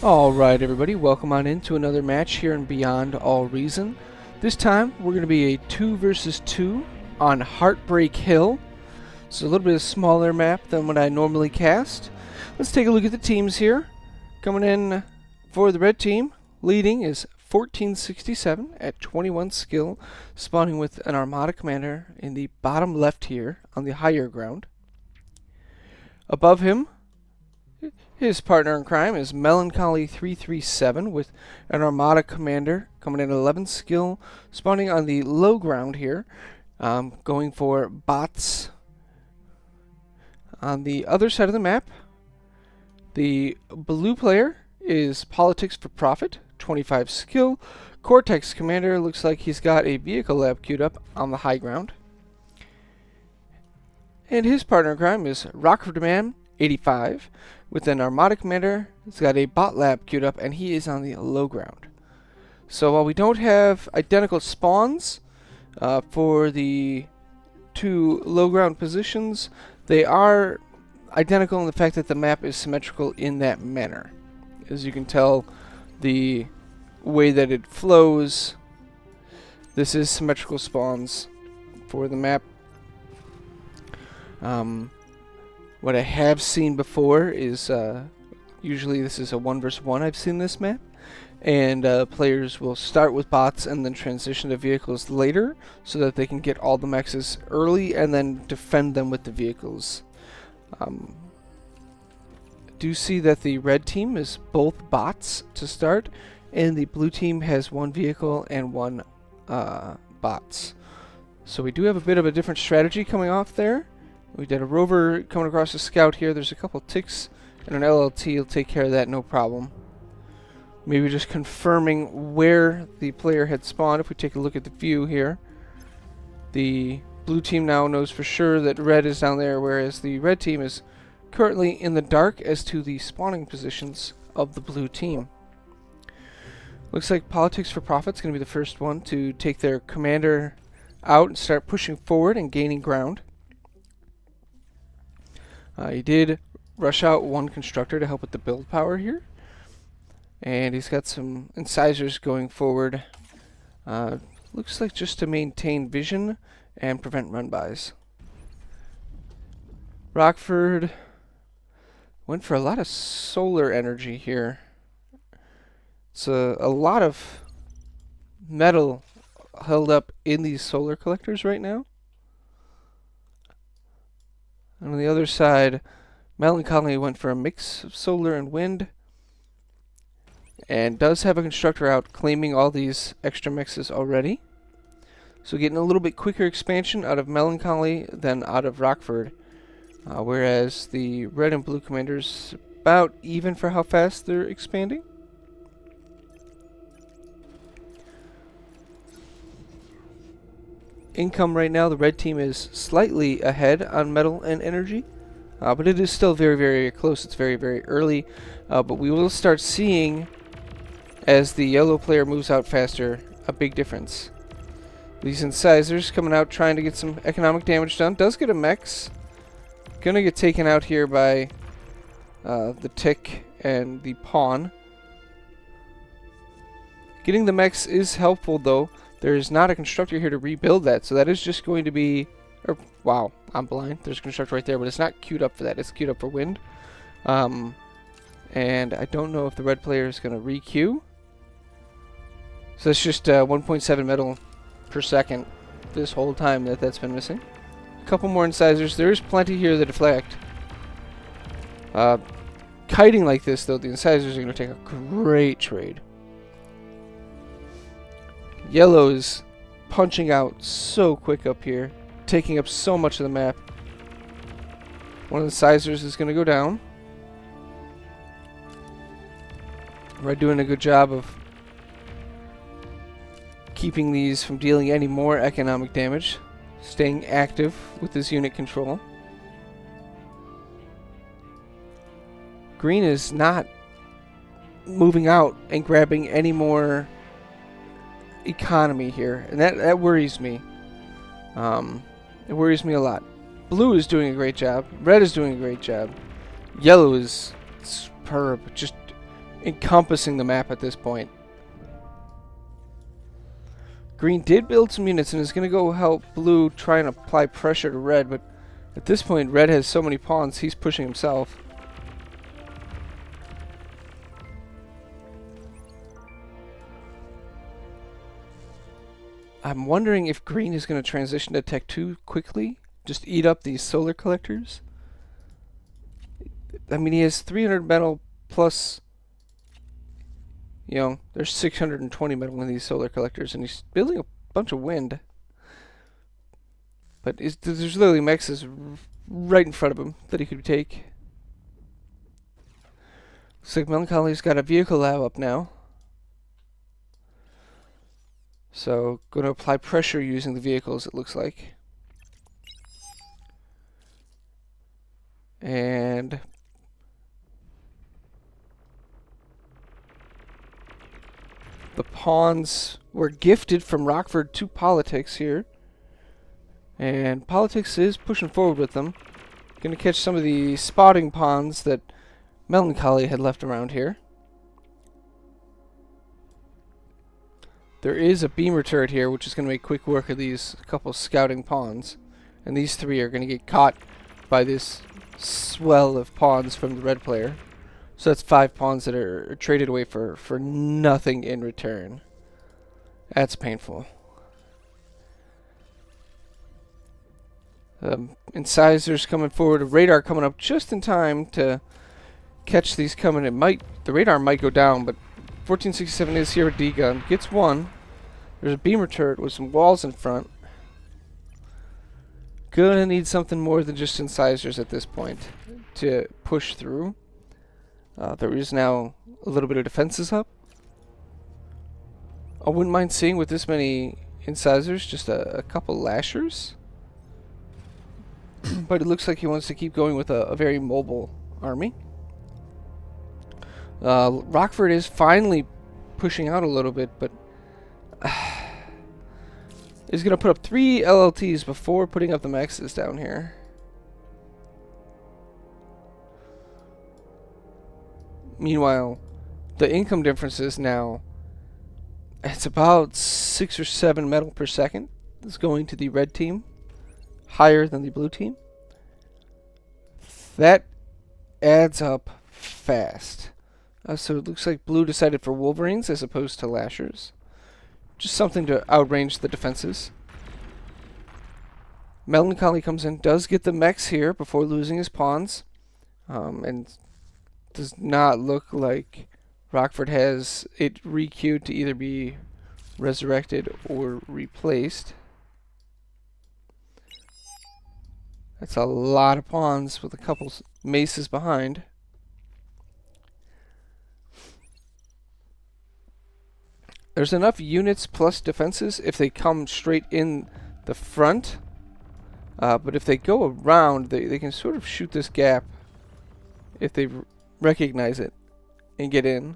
Alright everybody, welcome on into another match here in Beyond All Reason. This time we're going to be a 2 versus 2 on Heartbreak Hill. It's a little bit of a smaller map than what I normally cast. Let's take a look at the teams here. Coming in for the red team, leading is 1467 at 21 skill, spawning with an Armada Commander in the bottom left here on the higher ground. Above him, his partner in crime is Melancholy 337 with an Armada Commander coming in at 11 skill, spawning on the low ground here, going for bots. On the other side of the map, the blue player is Politics for Profit, 25 skill. Cortex Commander looks like he's got a vehicle lab queued up on the high ground. And his partner in crime is Rockford Man, 85, with an Armada Commander. He's got a bot lab queued up, and he is on the low ground. So while we don't have identical spawns for the two low ground positions, they are identical in the fact that the map is symmetrical in that manner. As you can tell, the way that it flows, this is symmetrical spawns for the map. What I have seen before is usually this is a 1 versus 1 I've seen this map, and players will start with bots and then transition to vehicles later so that they can get all the mexes early and then defend them with the vehicles. I do see that the red team is both bots to start, and the blue team has one vehicle and one bots. So we do have a bit of a different strategy coming off there. We did a rover coming across a scout here. There's a couple ticks and an LLT will take care of that, no problem. Maybe just confirming where the player had spawned. If we take a look at the view here, the blue team now knows for sure that red is down there, whereas the red team is currently in the dark as to the spawning positions of the blue team. Looks like Politics for Profit is going to be the first one to take their commander out and start pushing forward and gaining ground. He did rush out one constructor to help with the build power here, and he's got some incisors going forward. Looks like just to maintain vision and prevent run-bys. Rockford went for a lot of solar energy here. It's a lot of metal held up in these solar collectors right now. And on the other side, Melancholy went for a mix of solar and wind, and does have a constructor out claiming all these extra mixes already. So getting a little bit quicker expansion out of Melancholy than out of Rockford, whereas the red and blue commanders about even for how fast they're expanding. Income right now, the red team is slightly ahead on metal and energy, but it is still very, very close. It's very, very early, but we will start seeing, as the yellow player moves out faster, a big difference. These incisors coming out trying to get some economic damage done. Does get a mex. Gonna get taken out here by the tick and the pawn. Getting the mex is helpful though. There is not a constructor here to rebuild that, so that is just going to be... wow, I'm blind. There's a constructor right there, but it's not queued up for that. It's queued up for wind. And I don't know if the red player is going to re-queue. So it's just 1.7 metal per second this whole time that's been missing. A couple more incisors. There is plenty here that deflect. Kiting like this, though, the incisors are going to take a great trade. Yellow is punching out so quick up here, taking up so much of the map. One of the incisors is going to go down. Red doing a good job of keeping these from dealing any more economic damage, staying active with this unit control. Green is not moving out and grabbing any more economy here, and that worries me. It worries me a lot. Blue is doing a great job. Red is doing a great job. Yellow is superb. Just encompassing the map at this point. Green did build some units and is going to go help blue try and apply pressure to red, but at this point red has so many pawns he's pushing himself. I'm wondering if green is going to transition to Tech 2 quickly. Just eat up these solar collectors. I mean, he has 300 metal plus, you know, there's 620 metal in these solar collectors, and he's building a bunch of wind. But there's literally mexes right in front of him that he could take. Looks like Melancholy's got a vehicle lab up now. So, going to apply pressure using the vehicles, it looks like. And the pawns were gifted from Rockford to Politics here. And Politics is pushing forward with them. Going to catch some of the spotting pawns that Melancholy had left around here. There is a beamer turret here, which is going to make quick work of these couple scouting pawns. And these three are going to get caught by this swell of pawns from the red player. So that's 5 pawns that are traded away for nothing in return. That's painful. Incisors coming forward. A radar coming up just in time to catch these coming. The radar might go down, but 1467 is here with D-Gun. Gets one. There's a beamer turret with some walls in front. Gonna need something more than just incisors at this point to push through. There is now a little bit of defenses up. I wouldn't mind seeing with this many incisors just a couple lashers. But it looks like he wants to keep going with a very mobile army. Rockford is finally pushing out a little bit, but is going to put up 3 LLTs before putting up the mexes down here. Meanwhile, the income differences now, it's about 6 or 7 metal per second is going to the red team, higher than the blue team. That adds up fast. So it looks like blue decided for Wolverines as opposed to Lashers. Just something to outrange the defenses. Melancholy comes in, does get the mechs here before losing his pawns. And does not look like Rockford has it re-queued to either be resurrected or replaced. That's a lot of pawns with a couple maces behind. There's enough units plus defenses if they come straight in the front. But if they go around, they can sort of shoot this gap if they recognize it and get in.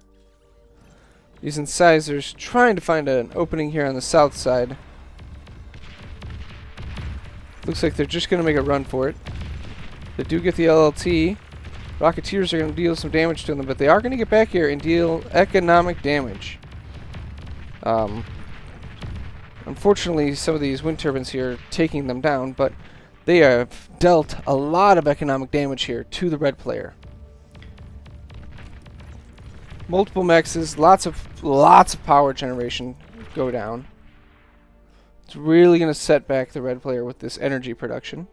These incisors trying to find an opening here on the south side. Looks like they're just going to make a run for it. They do get the LLT. Rocketeers are going to deal some damage to them, but they are going to get back here and deal economic damage. Unfortunately, some of these wind turbines here are taking them down, but they have dealt a lot of economic damage here to the red player. Multiple mexes, lots of power generation go down. It's really going to set back the red player with this energy production.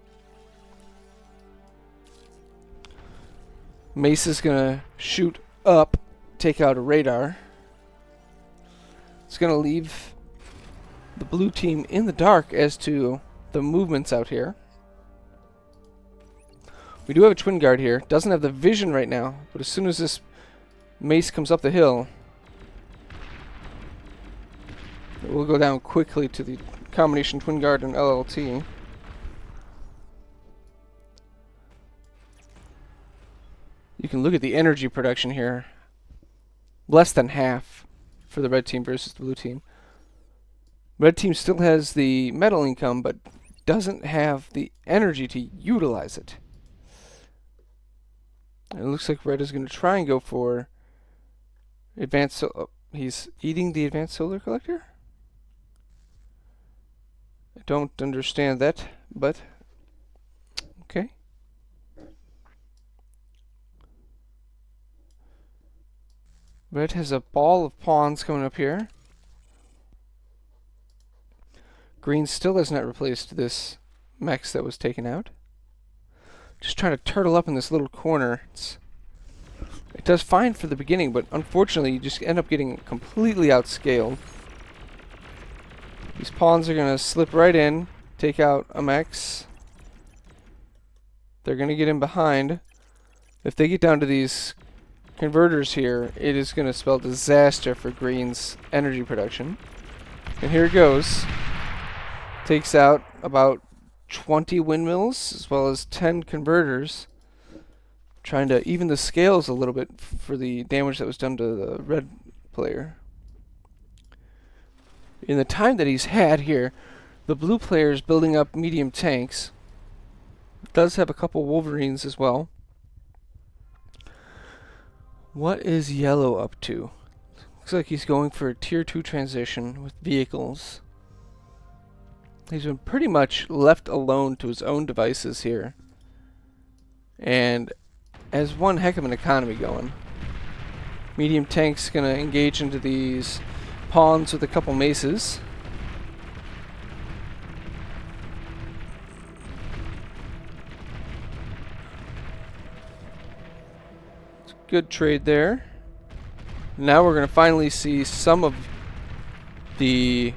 Mace is going to shoot up, take out a radar. It's going to leave the blue team in the dark as to the movements out here. We do have a twin guard here. Doesn't have the vision right now, but as soon as this mace comes up the hill, it will go down quickly to the combination twin guard and LLT. You can look at the energy production here. Less than half for the red team versus the blue team. Red team still has the metal income, but doesn't have the energy to utilize it. And it looks like red is going to try and go for He's eating the advanced solar collector? I don't understand that, but okay. Red has a ball of pawns coming up here. Green still has not replaced this mech that was taken out. Just trying to turtle up in this little corner. It does fine for the beginning, but unfortunately you just end up getting completely outscaled. These pawns are going to slip right in, take out a mechs. They're going to get in behind. If they get down to these converters here, it is going to spell disaster for Green's energy production. And here it goes. Takes out about 20 windmills as well as 10 converters. Trying to even the scales a little bit for the damage that was done to the red player. In the time that he's had here, the blue player is building up medium tanks. Does have a couple Wolverines as well. What is yellow up to? Looks like he's going for a tier 2 transition with vehicles. He's been pretty much left alone to his own devices here. And has one heck of an economy going. Medium tank's going to engage into these pawns with a couple maces. It's a good trade there. Now we're going to finally see some of the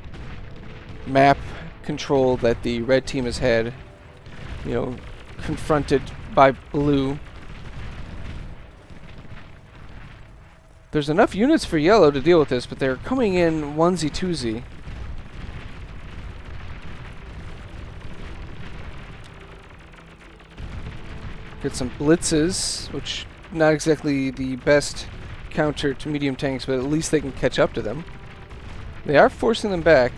map control that the red team has had, you know, confronted by blue. There's enough units for yellow to deal with this, but they're coming in onesie twosie. Get some blitzes, which not exactly the best counter to medium tanks, but at least they can catch up to them. They are forcing them back.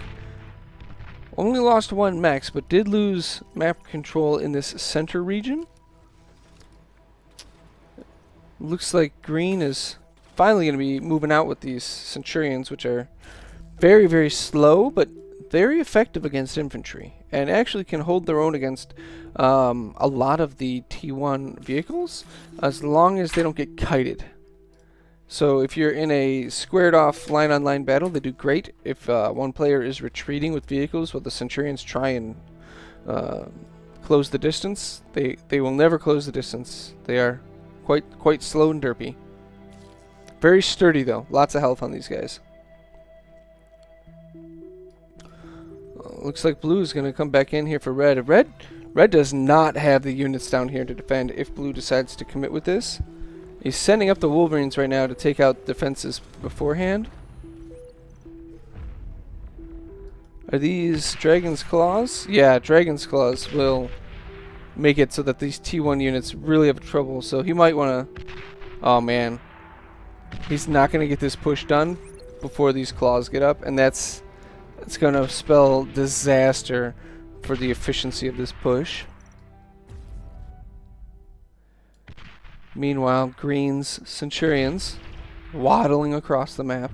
Only lost one max, but did lose map control in this center region. Looks like green is finally going to be moving out with these Centurions, which are very, very slow, but very effective against infantry, and actually can hold their own against a lot of the T1 vehicles, as long as they don't get kited. So if you're in a squared off line-on-line battle, they do great. If one player is retreating with vehicles while the Centurions try and close the distance, they will never close the distance. They are quite slow and derpy. Very sturdy though. Lots of health on these guys. Looks like blue is going to come back in here for red. Red does not have the units down here to defend if blue decides to commit with this. He's sending up the Wolverines right now to take out defenses beforehand. Are these Dragon's Claws? Yeah, Dragon's Claws will make it so that these T1 units really have trouble. So he might want to... Oh, man. He's not going to get this push done before these claws get up. And that's going to spell disaster for the efficiency of this push. Meanwhile, green's Centurions waddling across the map.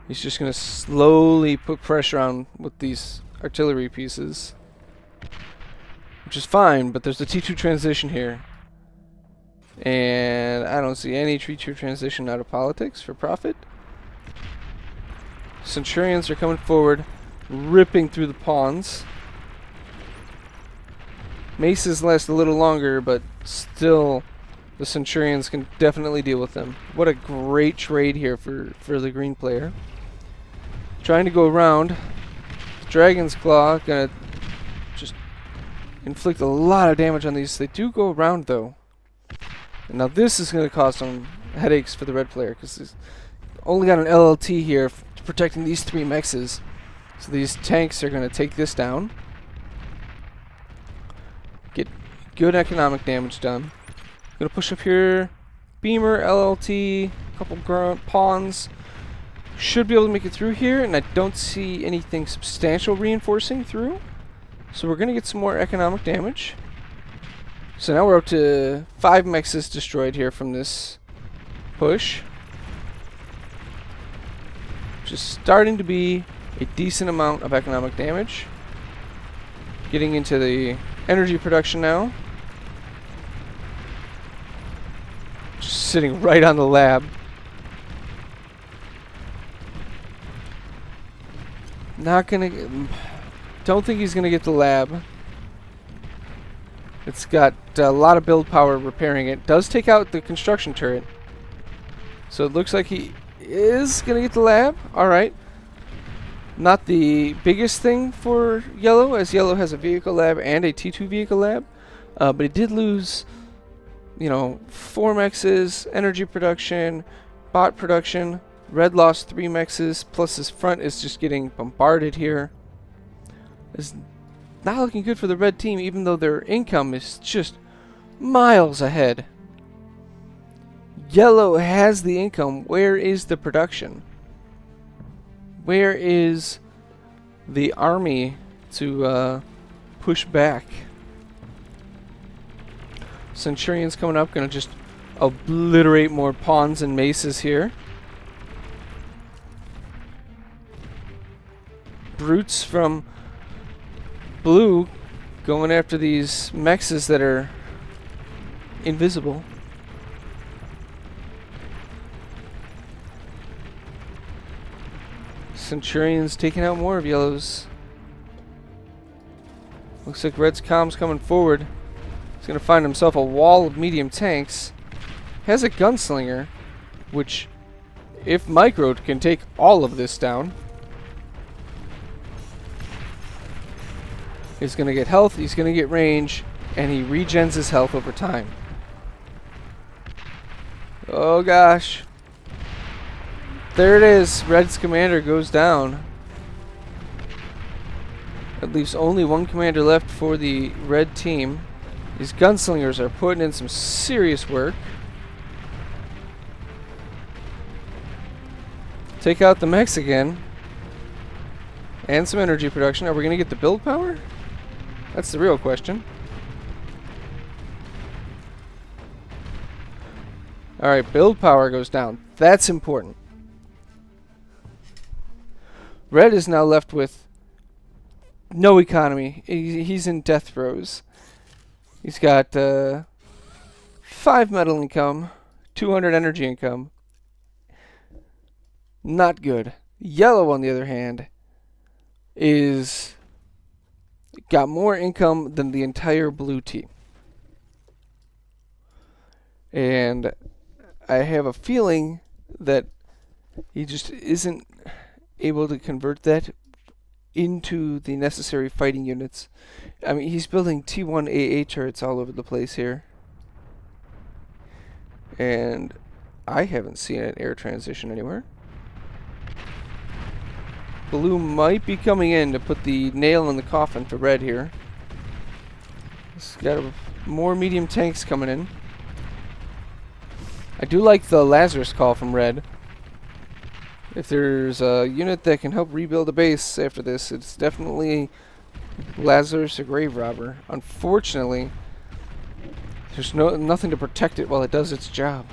He's just going to slowly put pressure on with these artillery pieces, which is fine, but there's a T2 transition here. And I don't see any T2 transition out of politics for profit. Centurions are coming forward, ripping through the pawns. Maces last a little longer, but still the Centurions can definitely deal with them. What a great trade here for the green player. Trying to go around. Dragon's Claw gonna just inflict a lot of damage on these. They do go around though. And now this is gonna cause some headaches for the red player because he's only got an LLT here protecting these three mexes. So these tanks are gonna take this down. Get good economic damage done. Gonna push up here. Beamer, LLT, couple pawns. Should be able to make it through here, and I don't see anything substantial reinforcing through. So we're gonna get some more economic damage. So now we're up to 5 mexes destroyed here from this push. Which is starting to be a decent amount of economic damage. Getting into the energy production now. Just sitting right on the lab. Not gonna... Don't think he's gonna get the lab. It's got a lot of build power repairing it. Does take out the construction turret. So it looks like he is gonna get the lab. Alright. Not the biggest thing for Yellow, as Yellow has a vehicle lab and a T2 vehicle lab. But he did lose, you know, 4 mexes, energy production, bot production. Red lost 3 mexes, plus his front is just getting bombarded here. It's not looking good for the red team, even though their income is just miles ahead. Yellow has the income. Where is the production? Where is the army to push back? Centurion's coming up, gonna just obliterate more pawns and maces here. Brutes from Blue going after these mexes that are invisible. Centurion's taking out more of Yellow's. Looks like Red's comms coming forward. He's gonna find himself a wall of medium tanks. Has a gunslinger, which, if microed, can take all of this down. He's gonna get health, he's gonna get range, and he regens his health over time. Oh gosh. There it is. Red's commander goes down. It leaves only 1 commander left for the red team. These gunslingers are putting in some serious work. Take out the mechs again. And some energy production. Are we going to get the build power? That's the real question. Alright, build power goes down. That's important. Red is now left with no economy. He's in death throes. He's got 5 metal income, 200 energy income. Not good. Yellow, on the other hand, is got more income than the entire blue team. And I have a feeling that he just isn't able to convert that into the necessary fighting units. I mean, he's building T1 AA turrets all over the place here. And I haven't seen an air transition anywhere. Blue might be coming in to put the nail in the coffin for Red here. He's got more medium tanks coming in. I do like the Lazarus call from Red. If there's a unit that can help rebuild a base after this, it's definitely Lazarus or Grave Robber. Unfortunately, there's nothing to protect it while it does its job.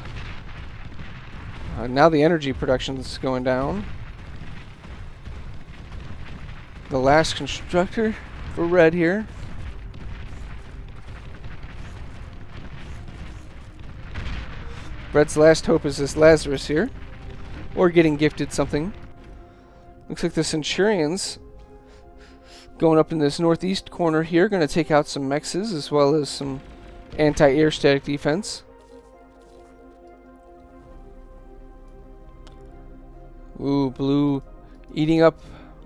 Now the energy production is going down. The last constructor for Red here. Red's last hope is this Lazarus here. Or getting gifted something. Looks like the Centurions going up in this northeast corner here. Going to take out some mexes as well as some anti-air static defense. Ooh, Blue eating up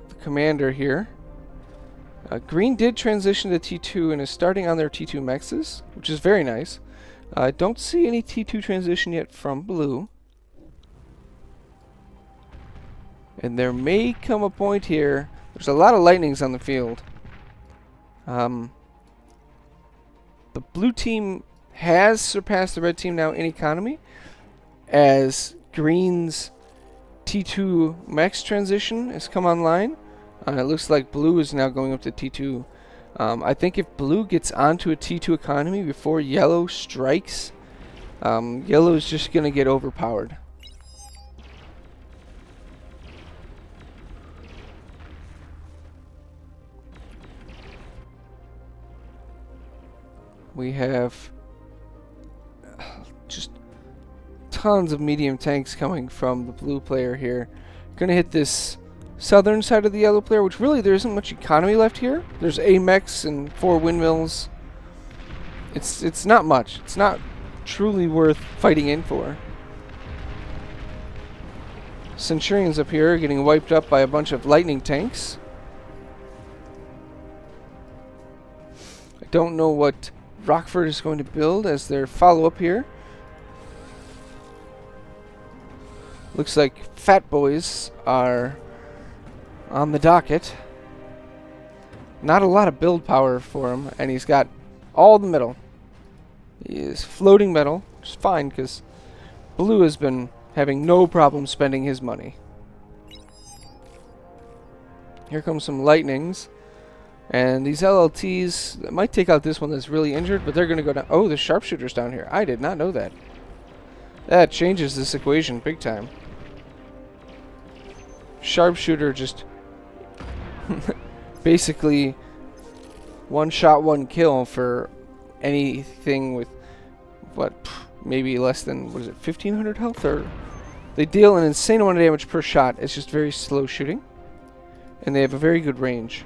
the commander here. Green did transition to T2 and is starting on their T2 mexes, which is very nice. I don't see any T2 transition yet from Blue. And there may come a point here. There's a lot of lightnings on the field. The blue team has surpassed the red team now in economy, as Green's T2 Max transition has come online. It looks like blue is now going up to T2 I think if blue gets onto a T2 economy before yellow strikes, yellow is just going to get overpowered. We have just tons of medium tanks coming from the blue player here. Gonna hit this southern side of the yellow player, which really there isn't much economy left here. There's AMEX and 4 windmills. It's not much. It's not truly worth fighting in for. Centurions up here are getting wiped up by a bunch of lightning tanks. I don't know what Rockford is going to build as their follow-up here. Looks like Fat Boys are on the docket. Not a lot of build power for him, and he's got all the metal. He is floating metal, which is fine because blue has been having no problem spending his money. Here comes some lightnings. And these LLTs might take out this one that's really injured, but they're going to go down. Oh, the sharpshooter's down here. I did not know that. That changes this equation big time. Sharpshooter just basically one shot, one kill for anything with, what, maybe less than, what is it, 1,500 health? Or they deal an insane amount of damage per shot. It's just very slow shooting. And they have a very good range.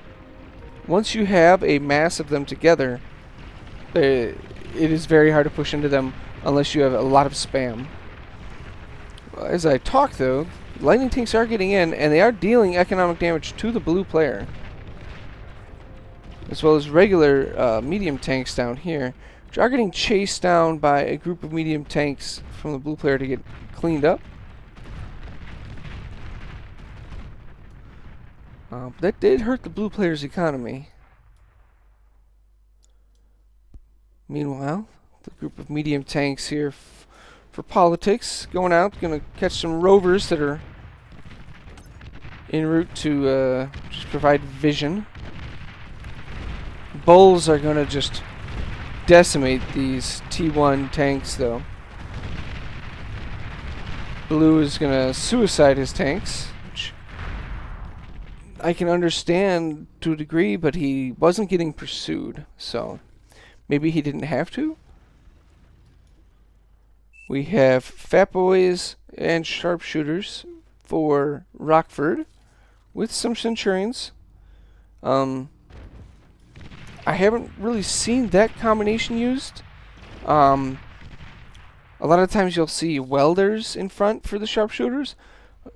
Once you have a mass of them together, it is very hard to push into them unless you have a lot of spam. As I talk, though, lightning tanks are getting in, and they are dealing economic damage to the blue player, as well as regular medium tanks down here, which are getting chased down by a group of medium tanks from the blue player to get cleaned up. That did hurt the blue player's economy. Meanwhile, the group of medium tanks here for politics going out, gonna catch some rovers that are en route to just provide vision. Bulls are gonna just decimate these T1 tanks, though. Blue is gonna suicide his tanks. I can understand to a degree, but he wasn't getting pursued, so maybe he didn't have to. We have Fat Boys and Sharpshooters for Rockford with some Centurions. I haven't really seen that combination used. A lot of times you'll see welders in front for the Sharpshooters.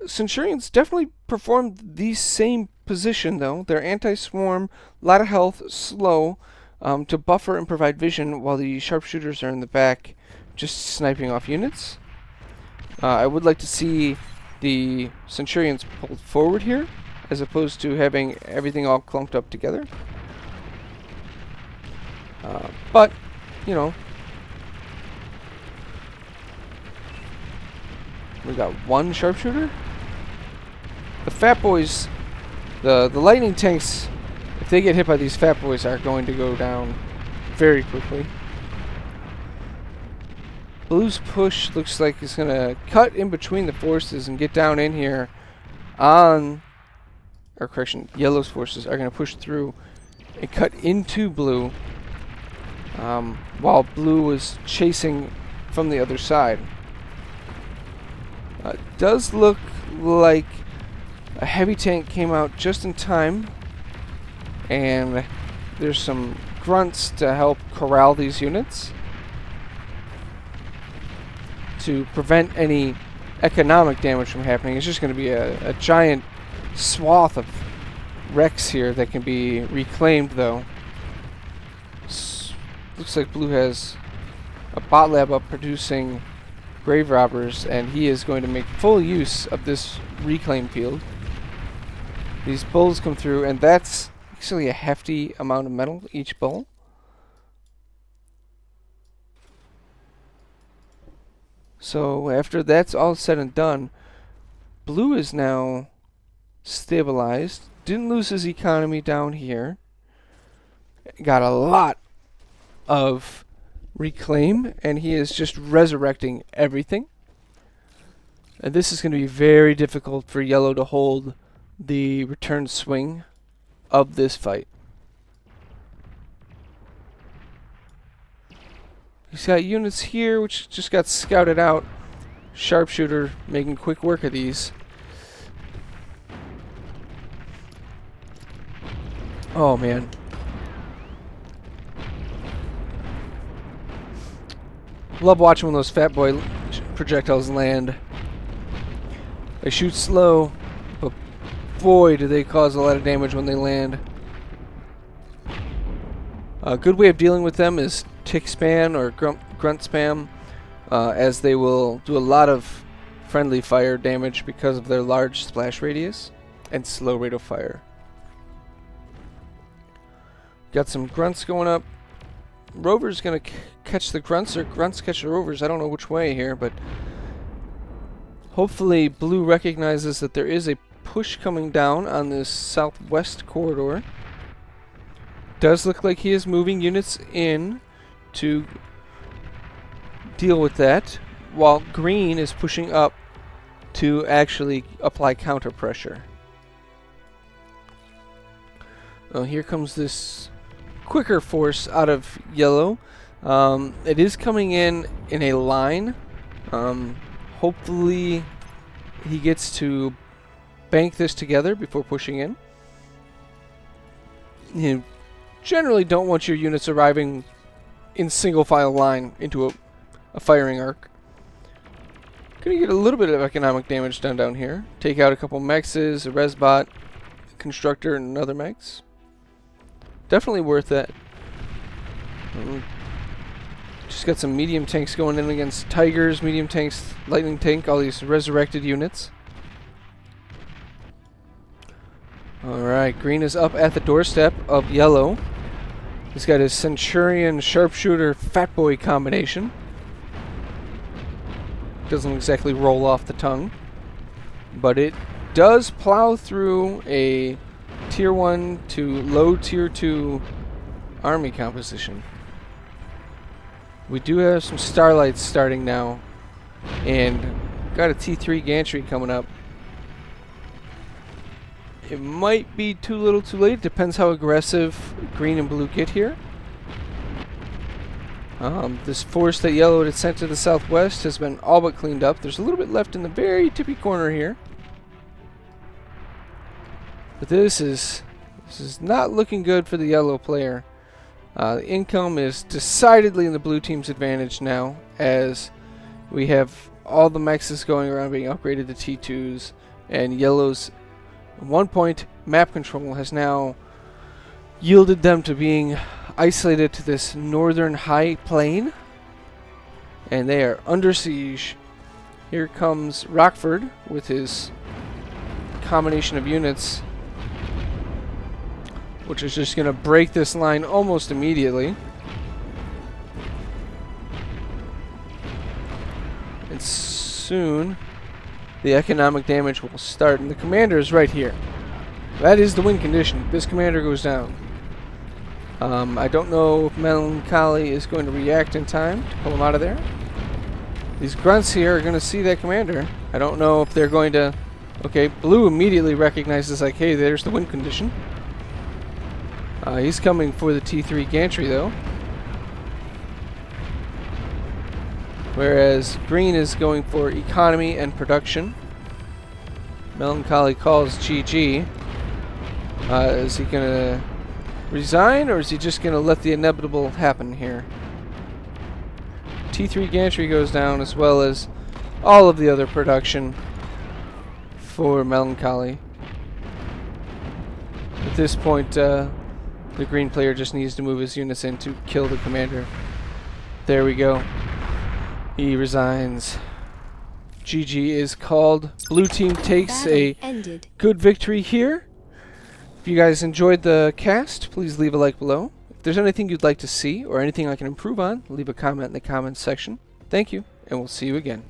Centurions definitely perform the same position, though. They're anti-swarm, a lot of health, slow, to buffer and provide vision, while the sharpshooters are in the back just sniping off units. I would like to see the Centurions pulled forward here, as opposed to having everything all clumped up together. But, you know, we got one sharpshooter. The Fat Boys, the lightning tanks, if they get hit by these Fat Boys, are going to go down very quickly. Blue's push looks like it's going to cut in between the forces and get down in here on, or correction, yellow's forces are going to push through and cut into blue, while blue was chasing from the other side. Does look like a heavy tank came out just in time, and there's some grunts to help corral these units to prevent any economic damage from happening. It's just going to be a giant swath of wrecks here that can be reclaimed, though. Looks like blue has a bot lab up producing grave robbers, and he is going to make full use of this reclaim field. These bulls come through, and that's actually a hefty amount of metal each bull. So after that's all said and done, blue is now stabilized, didn't lose his economy down here, got a lot of reclaim, and he is just resurrecting everything. And this is going to be very difficult for yellow to hold the return swing of this fight. He's got units here which just got scouted out. Sharpshooter making quick work of these. Oh man. Love watching when those fat boy projectiles land. They shoot slow, but boy do they cause a lot of damage when they land. A good way of dealing with them is tick spam or grunt spam, as they will do a lot of friendly fire damage because of their large splash radius and slow rate of fire. Got some grunts going up. Rover's gonna catch the grunts, or grunts catch the rovers. I don't know which way here, but hopefully blue recognizes that there is a push coming down on this southwest corridor. Does look like he is moving units in to deal with that, while green is pushing up to actually apply counter pressure. Oh, here comes this quicker force out of yellow. It is coming in a line. Hopefully he gets to bank this together before pushing in. You generally don't want your units arriving in single file line into a firing arc. Gonna get a little bit of economic damage done down here. Take out a couple mexes, a resbot, constructor, and another mex. Definitely worth it. Just got some medium tanks going in against tigers, medium tanks, lightning tank, all these resurrected units. Alright, green is up at the doorstep of yellow. He's got his Centurion Sharpshooter Fat Boy combination. Doesn't exactly roll off the tongue, but it does plow through a Tier 1 to low Tier 2 army composition. We do have some starlights starting now, and got a T3 gantry coming up. It might be too little too late. Depends how aggressive green and blue get here. This force that yellow had sent to the southwest has been all but cleaned up. There's a little bit left in the very tippy corner here. But this is not looking good for the yellow player. The income is decidedly in the blue team's advantage now, as we have all the mexes going around being upgraded to T2s, and yellow's at one point map control has now yielded them to being isolated to this northern high plain, and they are under siege. Here comes Rockford with his combination of units, which is just going to break this line almost immediately. And soon the economic damage will start, and the commander is right here. That is the win condition. This commander goes down. I don't know if Melancholy is going to react in time to pull him out of there. These grunts here are going to see that commander. I don't know if they're going to... Okay, blue immediately recognizes, like, hey, there's the win condition. He's coming for the T3 gantry, though. Whereas green is going for economy and production. Melancholy calls GG. Is he going to resign, or is he just going to let the inevitable happen here? T3 gantry goes down, as well as all of the other production for Melancholy. At this point, the green player just needs to move his units in to kill the commander. There we go. He resigns. GG is called. Blue team takes a good victory here. If you guys enjoyed the cast, please leave a like below. If there's anything you'd like to see or anything I can improve on, leave a comment in the comments section. Thank you, and we'll see you again.